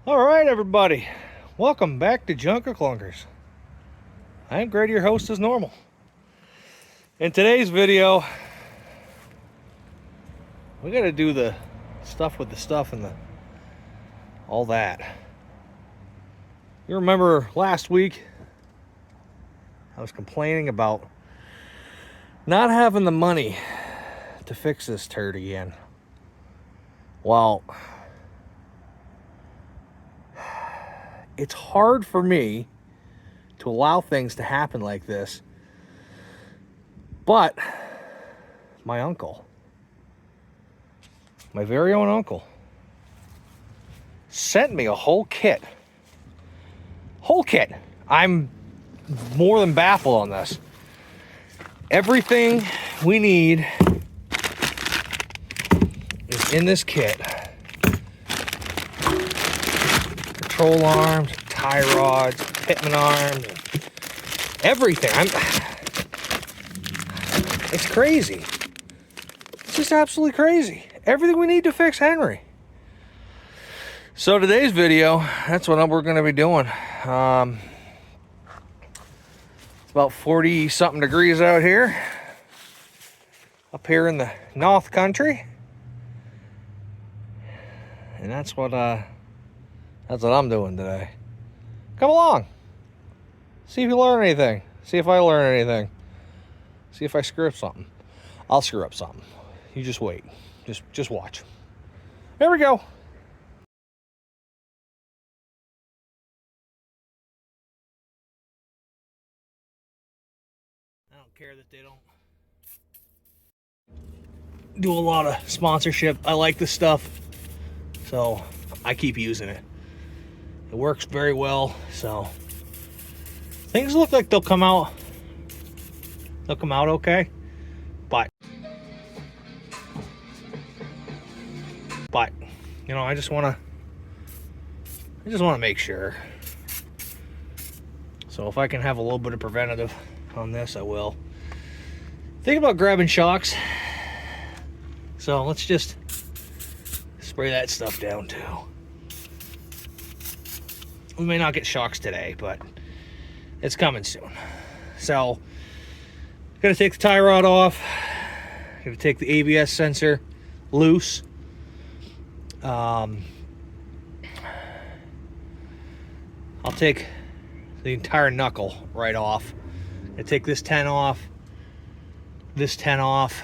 All right, everybody. Welcome back to Junker Clunkers. I'm Grady, your host, as normal. In today's video, we got to do the stuff with the stuff and all that. You remember last week, I was complaining about not having the money to fix this turd again. Well, it's hard for me to allow things to happen like this, but my uncle, my very own uncle, sent me a whole kit. I'm more than baffled on this. Everything we need is in this kit. Control arms, tie rods, pitman arms, everything. It's crazy. It's just absolutely crazy. Everything we need to fix Henry. So today's video, that's what we're going to be doing. It's about 40 something degrees out here, up here in the North Country, and that's what I'm doing today. Come along, see if you learn anything. See if I learn anything. See if I screw up something. I'll screw up something. You just wait. Just watch. There we go. I don't care that they don't do a lot of sponsorship. I like this stuff, so I keep using it. It works very well, so things look like they'll come out okay, but you know, I just want to make sure. So if I can have a little bit of preventative on this, I will. Think about grabbing shocks. So let's just spray that stuff down too. We may not get shocks today, but it's coming soon. So gonna take the tie rod off. Gonna take the ABS sensor loose. I'll take the entire knuckle right off. I take this 10 off. This 10 off.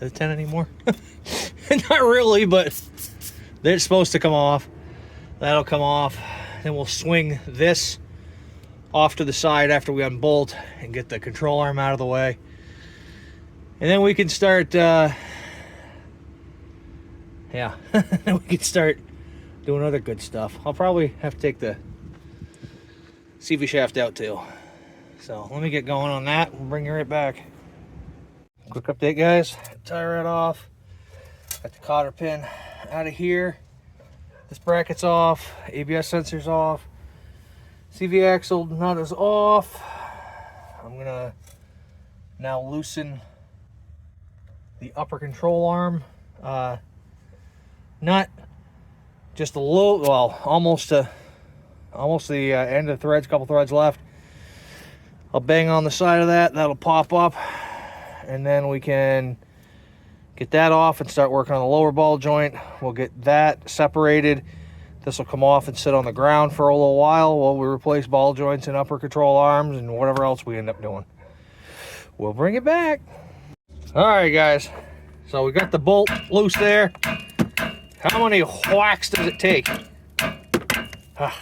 Is it 10 anymore? Not really, but they're supposed to come off. That'll come off. Then we'll swing this off to the side after we unbolt and get the control arm out of the way. And then we can start, we can start doing other good stuff. I'll probably have to take the CV shaft out too. So let me get going on that. We'll bring you right back. Quick update, guys. Tie rod off. Got the cotter pin out of here. This bracket's off. ABS sensor's off. CV axle nut is off. I'm gonna now loosen the upper control arm nut. Just a little, well, almost the end of the threads. Couple threads left. I'll bang on the side of that. That'll pop up, and then we can get that off and start working on the lower ball joint. We'll get that separated. This will come off and sit on the ground for a little while we replace ball joints and upper control arms and whatever else we end up doing. We'll bring it back. All right, guys. So we got the bolt loose there. How many whacks does it take? I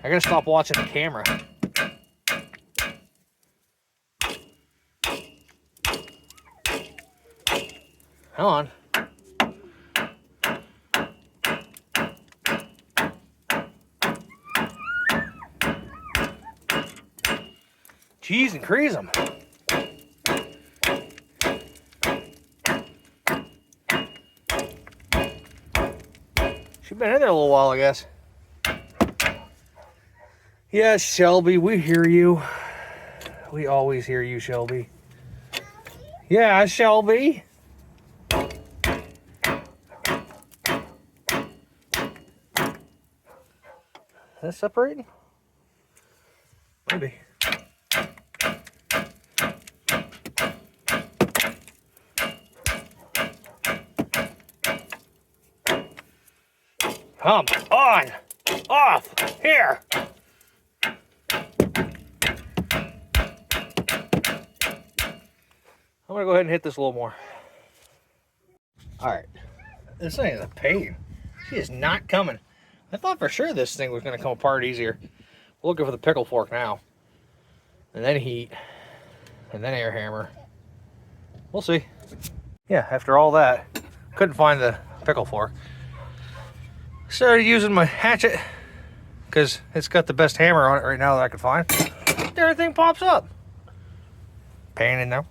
gotta stop watching the camera. Hang on. Jeez, and crease them. She's been in there a little while, I guess. Yes, Shelby, we hear you. We always hear you, Shelby. Yeah, Shelby. that separating? Maybe. Come on! Off! Here! I'm gonna go ahead and hit this a little more. Alright. This thing is a pain. She is not coming. I thought for sure this thing was gonna come apart easier. We're looking for the pickle fork now. And then heat. And then air hammer. We'll see. Yeah, after all that, couldn't find the pickle fork. Started using my hatchet because it's got the best hammer on it right now that I could find. Everything pops up. Pain in there.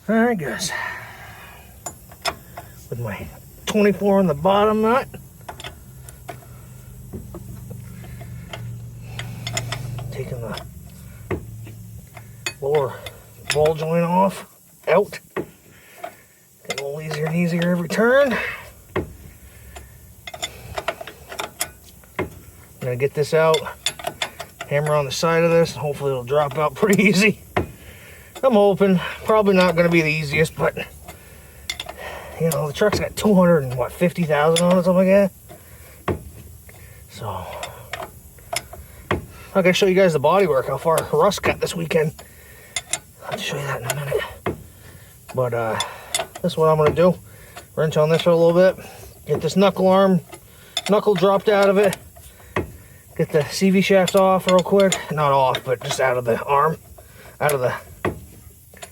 Alright guys. With my 24 on the bottom nut. Taking the lower ball joint off, out. Getting a little easier and easier every turn. I'm gonna get this out, hammer on the side of this, and hopefully it'll drop out pretty easy. I'm hoping. Probably not gonna be the easiest, but you know, the truck's got 250,000 on it, something like that. So I gotta show you guys the body work, how far Russ got this weekend. I'll show you that in a minute. But this is what I'm gonna do. Wrench on this for a little bit. Get this knuckle dropped out of it. Get the CV shaft off real quick. Not off, but just out of the arm. Out of the,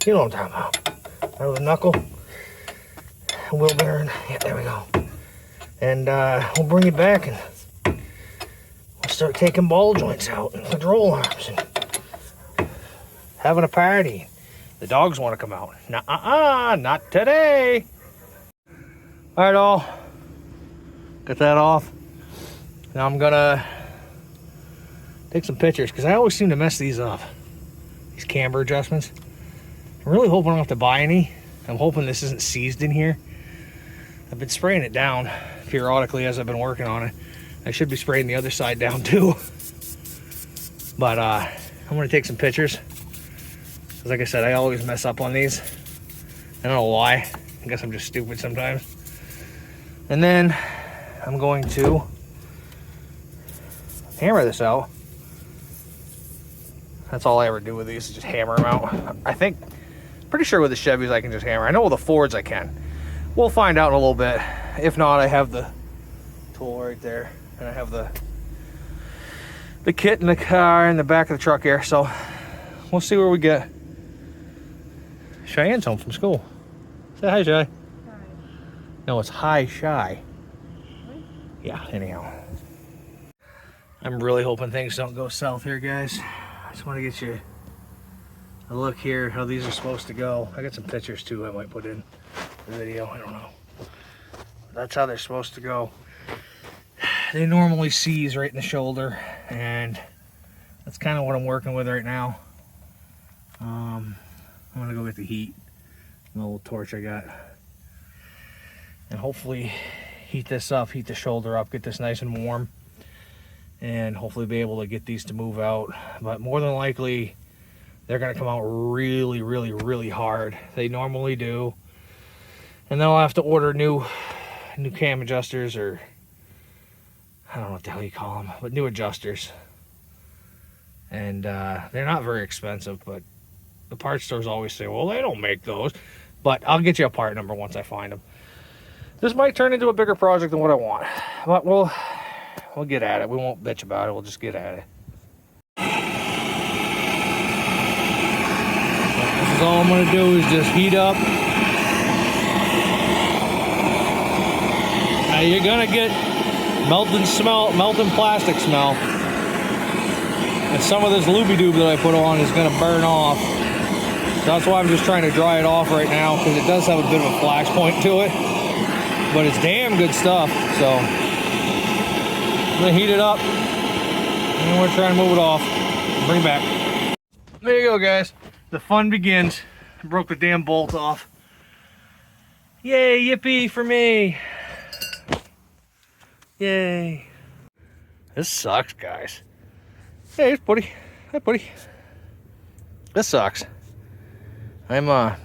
you know what I'm talking about. Out of the knuckle. Wheel bearing. Yeah, there we go. And we'll bring it back and we'll start taking ball joints out and control arms and having a party. The dogs want to come out. Nuh-uh, not today. All right, all. Got that off. Now I'm gonna take some pictures because I always seem to mess these up. These camber adjustments. I'm really hoping I don't have to buy any. I'm hoping this isn't seized in here. I've been spraying it down periodically as I've been working on it. I should be spraying the other side down too. But I'm gonna take some pictures. Because like I said, I always mess up on these. I don't know why. I guess I'm just stupid sometimes. And then I'm going to hammer this out. That's all I ever do with these, is just hammer them out. I think, pretty sure with the Chevys I can just hammer. I know with the Fords I can. We'll find out in a little bit. If not, I have the tool right there. And I have the kit in the car in the back of the truck here. So we'll see where we get. Cheyenne's home from school. Say hi, Shy. Hi. No, it's hi, Shy. What? Yeah, anyhow. I'm really hoping things don't go south here, guys. I just want to get you a look here how these are supposed to go. I got some pictures too I might put in the video. I don't know. That's how they're supposed to go. They normally seize right in the shoulder, and that's kind of what I'm working with right now. I'm gonna go get the heat, the little torch I got, and hopefully heat this up, heat the shoulder up, get this nice and warm, and hopefully be able to get these to move out. But more than likely they're gonna come out really, really, really hard. They normally do. And then I'll have to order new cam adjusters, or I don't know what the hell you call them, but new adjusters. And they're not very expensive, but the parts stores always say, well, they don't make those. But I'll get you a part number once I find them. This might turn into a bigger project than what I want, but we'll get at it. We won't bitch about it. We'll just get at it. This is all I'm going to do is just heat up. Now you're going to get melting plastic smell. And some of this looby-doob that I put on is going to burn off. So that's why I'm just trying to dry it off right now, because it does have a bit of a flash point to it. But it's damn good stuff. So I'm going to heat it up. And we're trying to move it off. Bring it back. There you go, guys. The fun begins. I broke the damn bolt off. Yay, yippee for me. Yay. This sucks, guys. Hey, here's Putty. Hi, Putty. This sucks. I'm not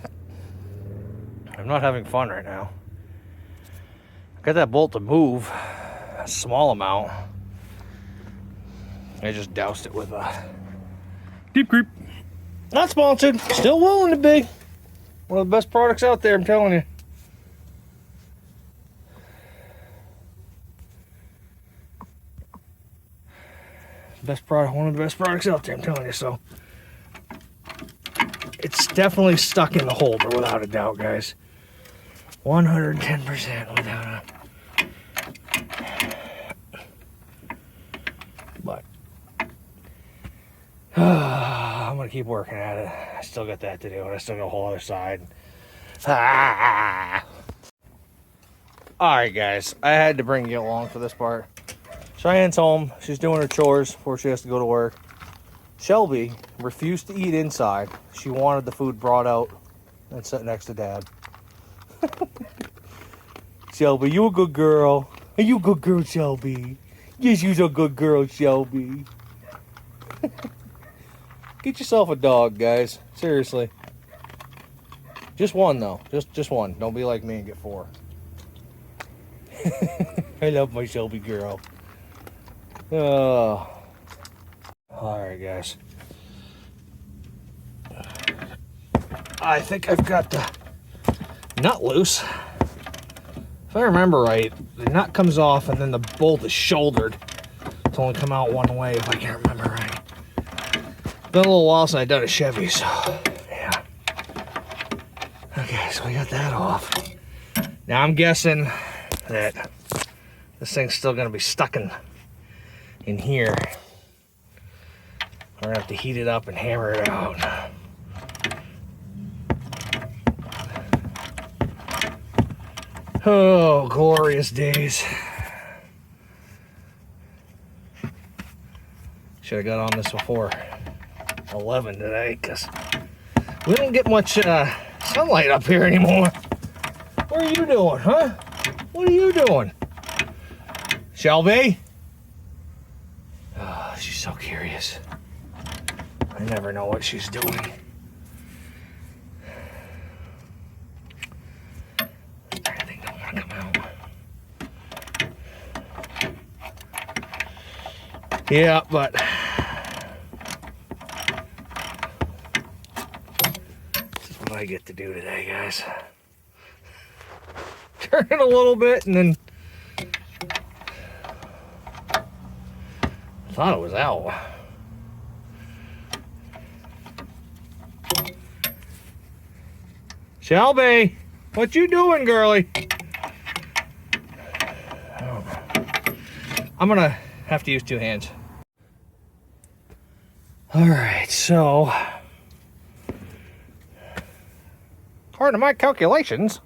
having fun right now. Got that bolt to move a small amount. I just doused it with a Deep Creep. Not sponsored. Still willing to be. One of the best products out there, I'm telling you. Best product, one of the best products out there, I'm telling you. So it's definitely stuck in the holder without a doubt, guys. 110% without a. But I'm gonna keep working at it. I still got that to do, and I still got a whole other side. Alright guys, I had to bring you along for this part. Cheyenne's home. She's doing her chores before she has to go to work. Shelby refused to eat inside. She wanted the food brought out and sit next to Dad. Shelby, you a good girl. Are you a good girl, Shelby? Yes, you's a good girl, Shelby. Get yourself a dog, guys. Seriously. Just one, though. Just one. Don't be like me and get 4. I love my Shelby girl. Oh. Alright, guys. I think I've got the nut loose. If I remember right, the nut comes off and then the bolt is shouldered to only come out one way, if I can remember right. Been a little while since I've done a Chevy, so yeah. Okay, so we got that off. Now I'm guessing that this thing's still gonna be stuck in here. We're gonna have to heat it up and hammer it out. Oh, glorious days. Should have got on this before 11 today, because we don't get much sunlight up here anymore. What are you doing, huh? What are you doing? Shelby? Oh, she's so curious. I never know what she's doing. Everything don't want to come out. Yeah, but this is what I get to do today, guys. Turn it a little bit and then I thought it was out. Shelby, what you doing, girlie? I don't know. I'm gonna have to use 2 hands. All right, so according to my calculations,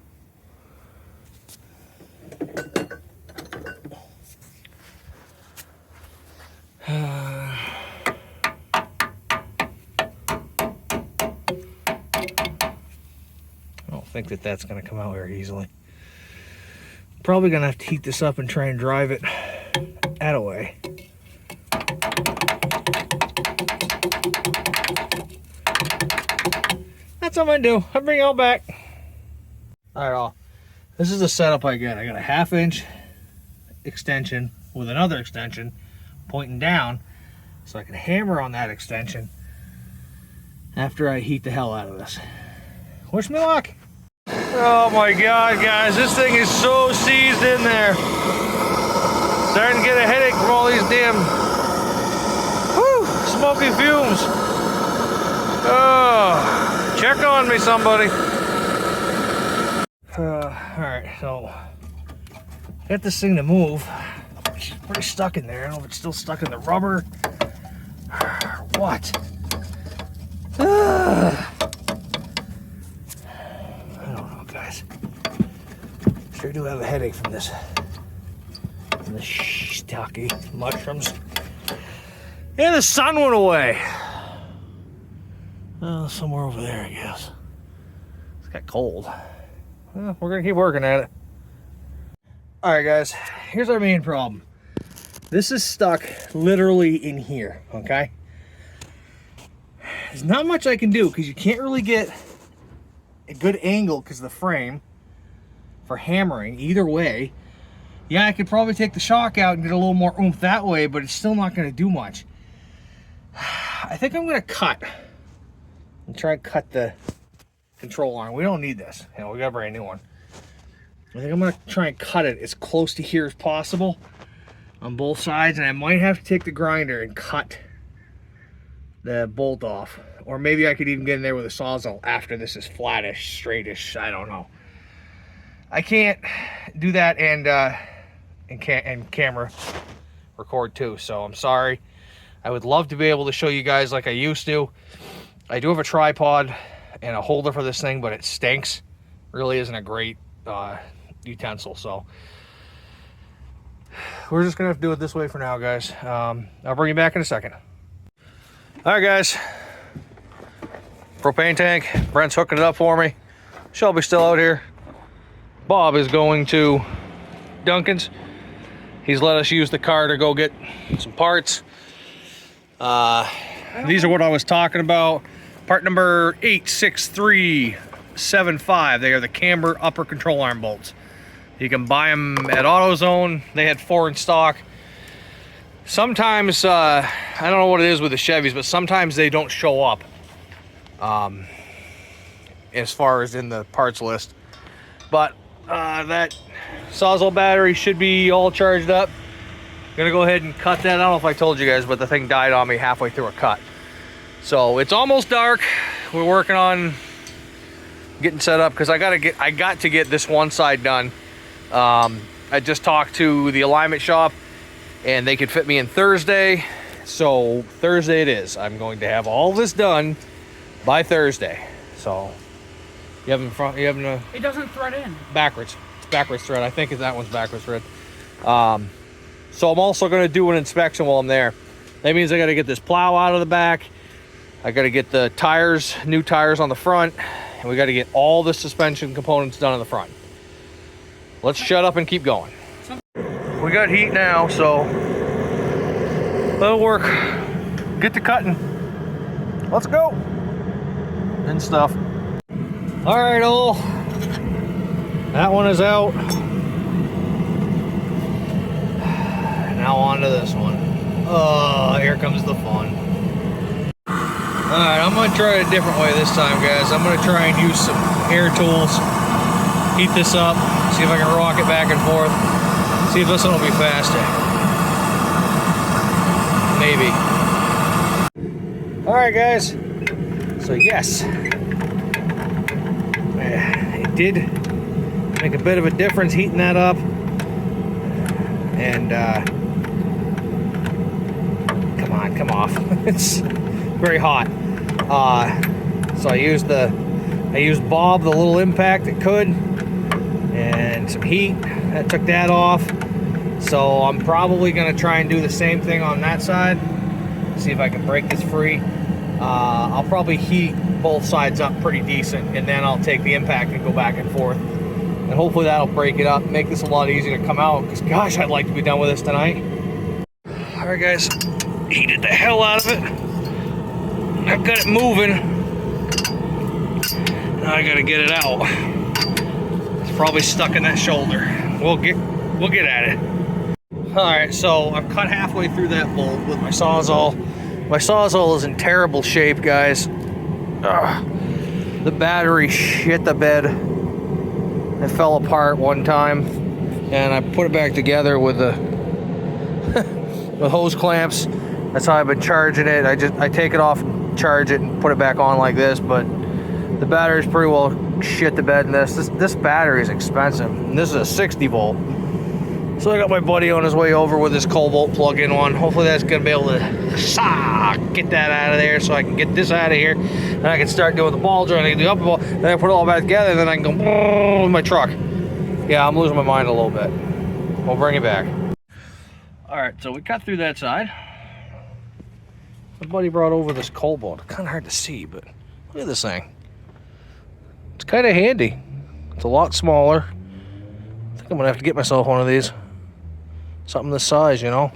I don't think that that's going to come out very easily. Probably going to have to heat this up and try and drive it out of way. That's what I'm going to do. I'll bring it all back. All right, all. This is the setup I got. I got a 1/2 inch extension with another extension pointing down so I can hammer on that extension after I heat the hell out of this. Wish me luck. Oh my God, guys, this thing is so seized in there. Starting to get a headache from all these damn smoky fumes. Oh, check on me, somebody. All right, so got this thing to move. It's pretty stuck in there. I don't know if it's still stuck in the rubber or what. I don't know, guys. Sure do have a headache from this. From the stocky mushrooms. Yeah, the sun went away. Oh, somewhere over there, I guess. It's got cold. Well, we're gonna keep working at it. All right, guys. Here's our main problem. This is stuck literally in here, okay? There's not much I can do because you can't really get a good angle because of the frame for hammering either way. Yeah, I could probably take the shock out and get a little more oomph that way, but it's still not going to do much. I think I'm going to cut and try and cut the control arm. We don't need this. You know, we got a brand new one. I think I'm going to try and cut it as close to here as possible on both sides, and I might have to take the grinder and cut the bolt off. Or maybe I could even get in there with a Sawzall after this is flattish, straightish. I don't know. I can't do that and camera record too, so I'm sorry. I would love to be able to show you guys like I used to. I do have a tripod and a holder for this thing, but it stinks. Really isn't a great utensil, so we're just gonna have to do it this way for now, guys. I'll bring you back in a second. All right, guys. Propane tank. Brent's hooking it up for me. Shelby's still out here. Bob is going to Duncan's. He's let us use the car to go get some parts. These are what I was talking about. Part number 86375. They are the camber upper control arm bolts. You can buy them at AutoZone. They had 4 in stock. Sometimes, I don't know what it is with the Chevys, but sometimes they don't show up as far as in the parts list. But that Sawzall battery should be all charged up. Gonna go ahead and cut that. I don't know if I told you guys, but the thing died on me halfway through a cut. So it's almost dark. We're working on getting set up because I got to get this one side done. I just talked to the alignment shop and they could fit me in Thursday. So Thursday it is. I'm going to have all this done by Thursday. So you have in front, you have in a... It doesn't thread in. Backwards. It's backwards thread. I think that one's backwards thread. So I'm also going to do an inspection while I'm there. That means I got to get this plow out of the back. I got to get the tires, new tires on the front. And we got to get all the suspension components done on the front. Let's shut up and keep going. We got heat now, so that'll work. Get to cutting. Let's go. And stuff. All right, all. That one is out. Now on to this one. Oh, here comes the fun. All right, I'm gonna try it a different way this time, guys. I'm gonna try and use some air tools, heat this up, see if I can rock it back and forth, see if this one will be faster. Maybe. All right, guys. So yes, it did make a bit of a difference heating that up, and come off. It's very hot. So I used Bob, the little impact it could, and some heat that took that off. So I'm probably gonna try and do the same thing on that side, see if I can break this free. I'll probably heat both sides up pretty decent, and then I'll take the impact and go back and forth, and hopefully that'll break it up, make this a lot easier to come out, because gosh, I'd like to be done with this tonight. All right, guys, heated the hell out of it. I've got it moving. Now I gotta get it out. It's probably stuck in that shoulder. We'll get at it. All right, so I've cut halfway through that bolt with my Sawzall. My Sawzall is in terrible shape, guys. The battery shit the bed. It fell apart one time, and I put it back together with the with hose clamps. That's how I've been charging it. I take it off and charge it and put it back on like this, but the battery's pretty well shit the bed in this. This battery is expensive, and this is a 60 volt. So I got my buddy on his way over with his Cobalt plug-in one. Hopefully that's gonna be able to get that out of there, so I can get this out of here, and I can start doing the ball joint, I can do the upper ball, then I put it all back together, and then I can go with my truck. Yeah, I'm losing my mind a little bit. We'll bring it back. All right, so we cut through that side. My buddy brought over this Cobalt. Kind of hard to see, but look at this thing. It's kind of handy. It's a lot smaller. I think I'm gonna have to get myself one of these. Something this size, you know.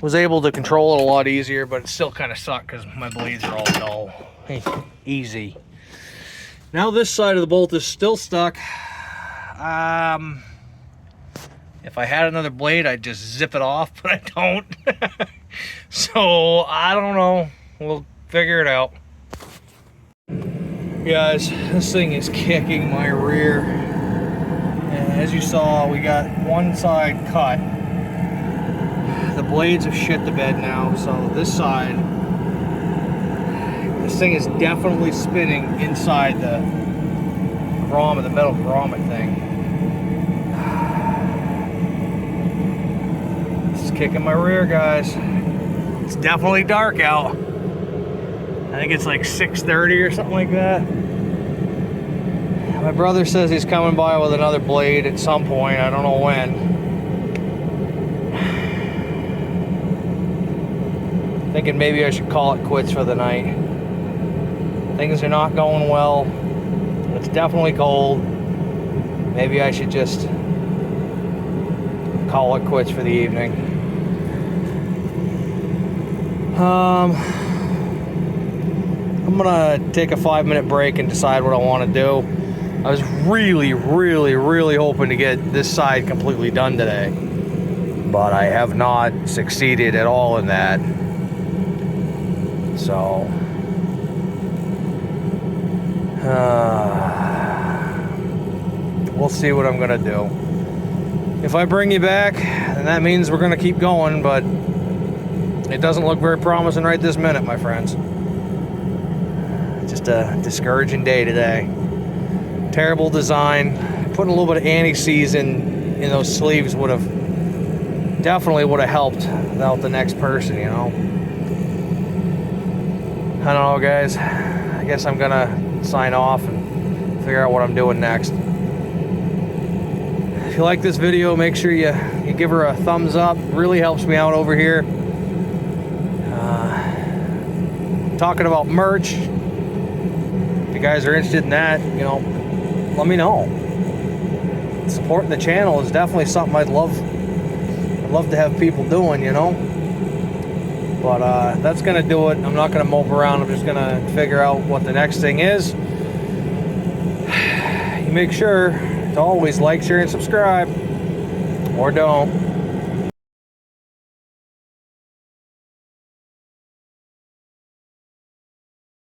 Was able to control it a lot easier, but it still kind of sucked because my blades are all dull. Hey, easy. Now this side of the bolt is still stuck. If I had another blade, I'd just zip it off, but I don't. So I don't know. We'll figure it out. Guys, this thing is kicking my rear. And as you saw, we got one side cut. The blades have shit the bed now, so this side, this thing is definitely spinning inside the grommet, the metal grommet thing. This is kicking my rear, guys. It's definitely dark out. I think it's like 6:30 or something like that. My brother says he's coming by with another blade at some point. I don't know when. Thinking maybe I should call it quits for the night. Things are not going well. It's definitely cold. Maybe I should just call it quits for the evening. I'm gonna take a 5-minute break and decide what I want to do. I was really hoping to get this side completely done today, but I have not succeeded at all in that. So we'll see what I'm gonna do. If I bring you back, then that means we're gonna keep going, but it doesn't look very promising right this minute, my friends. Just a discouraging day today. Terrible design. Putting a little bit of anti-seize in those sleeves would have definitely helped without the next person, you know. I don't know, guys. I guess I'm gonna sign off and figure out what I'm doing next. If you like this video, make sure you give her a thumbs up. It really helps me out over here. Talking about merch, if you guys are interested in that, you know, let me know. Supporting the channel is definitely something I'd love to have people doing, you know. But that's gonna do it. I'm not gonna mope around. I'm just gonna figure out what the next thing is. You make sure to always like, share, and subscribe, or don't.